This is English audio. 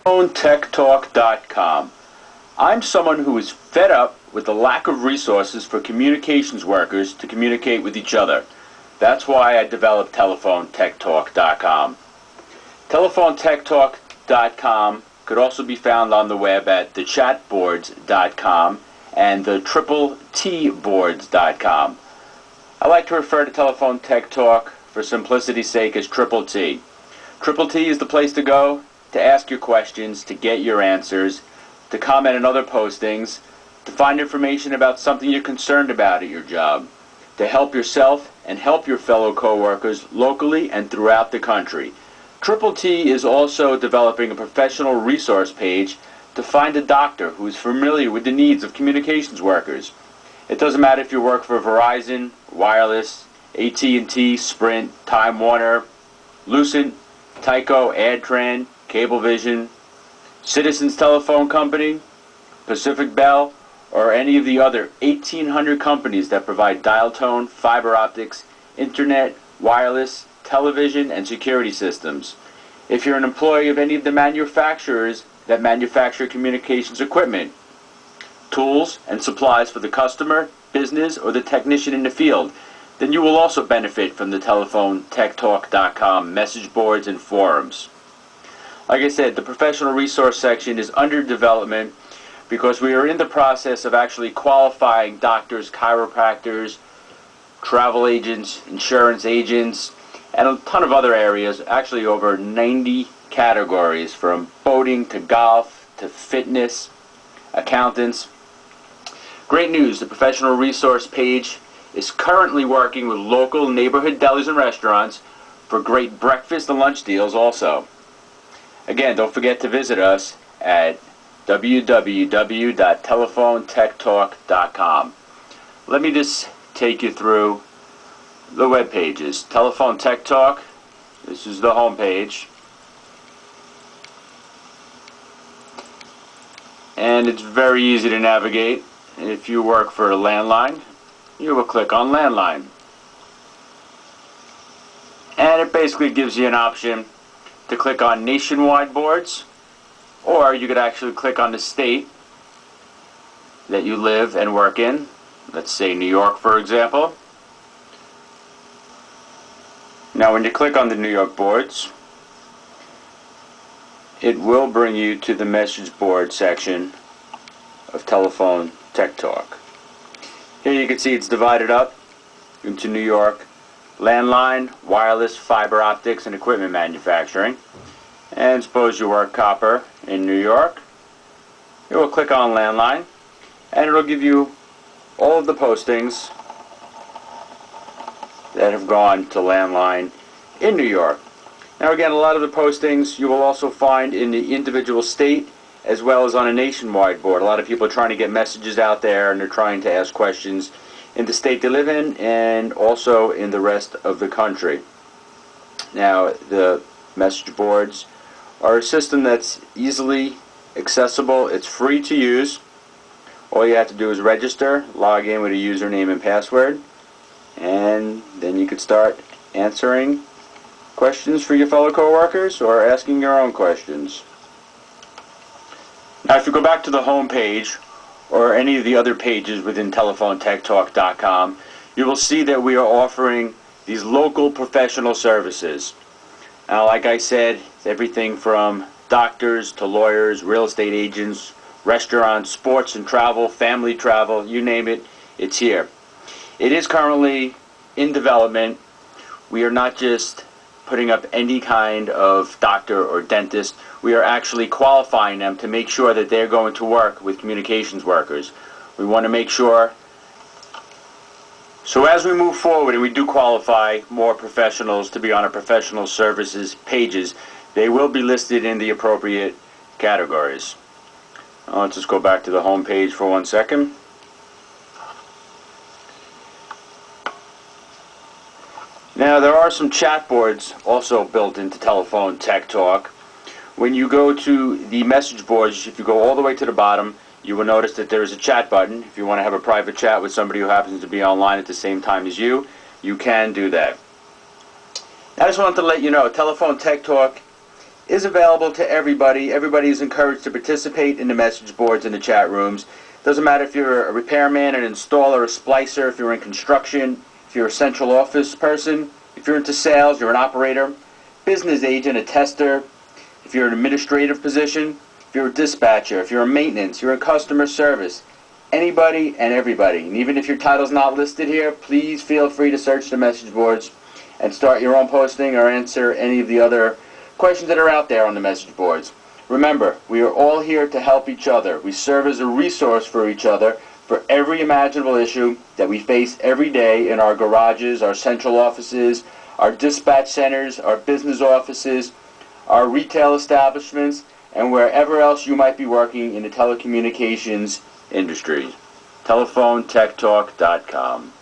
TelePhoneTechTalk.com. I'm someone who is fed up with the lack of resources for communications workers to communicate with each other. That's why I developed TelePhoneTechTalk.com. TelePhoneTechTalk.com could also be found on the web at thechatboards.com and the TTTboards.com. I like to refer to Telephone Tech Talk for simplicity's sake as Triple T. Triple T is the place to go to ask your questions, to get your answers, to comment on other postings, to find information about something you're concerned about at your job, to help yourself and help your fellow coworkers locally and throughout the country. Triple T is also developing a professional resource page to find a doctor who is familiar with the needs of communications workers. It doesn't matter if you work for Verizon, Wireless, AT&T, Sprint, Time Warner, Lucent, Tyco, Adtran, Cablevision, Citizens Telephone Company, Pacific Bell, or any of the other 1,800 companies that provide dial tone, fiber optics, internet, wireless, television, and security systems. If you're an employee of any of the manufacturers that manufacture communications equipment, tools, and supplies for the customer, business, or the technician in the field, then you will also benefit from the TelePhoneTechTalk.com message boards and forums. Like I said, the professional resource section is under development because we are in the process of actually qualifying doctors, chiropractors, travel agents, insurance agents, and a ton of other areas, actually over 90 categories, from boating to golf to fitness, accountants. Great news, the professional resource page is currently working with local neighborhood delis and restaurants for great breakfast and lunch deals also. Again, don't forget to visit us at www.telephonetechtalk.com. Let me just take you through the web pages. Telephone Tech Talk, this is the home page. And it's very easy to navigate. If you work for a landline, you will click on Landline. And it basically gives you an option to click on nationwide boards, or you could actually click on the state that you live and work in. Let's say New York, for example. Now when you click on the New York boards, it will bring you to the message board section of Telephone Tech Talk. Here you can see it's divided up into New York landline, wireless, fiber optics, and equipment manufacturing. And suppose you work copper in New York. You will click on landline, and it will give you all of the postings that have gone to landline in New York. Now again, a lot of the postings you will also find in the individual state as well as on a nationwide board. A lot of people are trying to get messages out there, and they're trying to ask questions in the state they live in and also in the rest of the country. Now the message boards are a system that's easily accessible. It's free to use. All you have to do is register, log in with a username and password, and then you could start answering questions for your fellow coworkers or asking your own questions. Now if you go back to the home page or any of the other pages within TelePhoneTechTalk.com, you will see that we are offering these local professional services. Now like I said, it's everything from doctors to lawyers, real estate agents, restaurants, sports and travel, family travel, you name it, it's here. It is currently in development. We are not just putting up any kind of doctor or dentist. We are actually qualifying them to make sure that they're going to work with communications workers. We want to make sure. So as we move forward and we do qualify more professionals to be on our professional services pages, they will be listed in the appropriate categories. Now let's just go back to the home page for 1 second. Now there are some chat boards also built into Telephone Tech Talk. When you go to the message boards, if you go all the way to the bottom, you will notice that there is a chat button. If you want to have a private chat with somebody who happens to be online at the same time as you can do that. I just wanted to let you know, Telephone Tech Talk is available to everybody. Everybody is encouraged to participate in the message boards and the chat rooms. Doesn't matter if you're a repairman, an installer, a splicer, if you're in construction, if you're a central office person, if you're into sales, you're an operator, business agent, a tester, if you're an administrative position, if you're a dispatcher, if you're a maintenance, you're in customer service, anybody and everybody. And even if your title's not listed here, please feel free to search the message boards and start your own posting or answer any of the other questions that are out there on the message boards. Remember, we are all here to help each other. We serve as a resource for each other for every imaginable issue that we face every day in our garages, our central offices, our dispatch centers, our business offices, our retail establishments, and wherever else you might be working in the telecommunications industry. TelephoneTechTalk.com.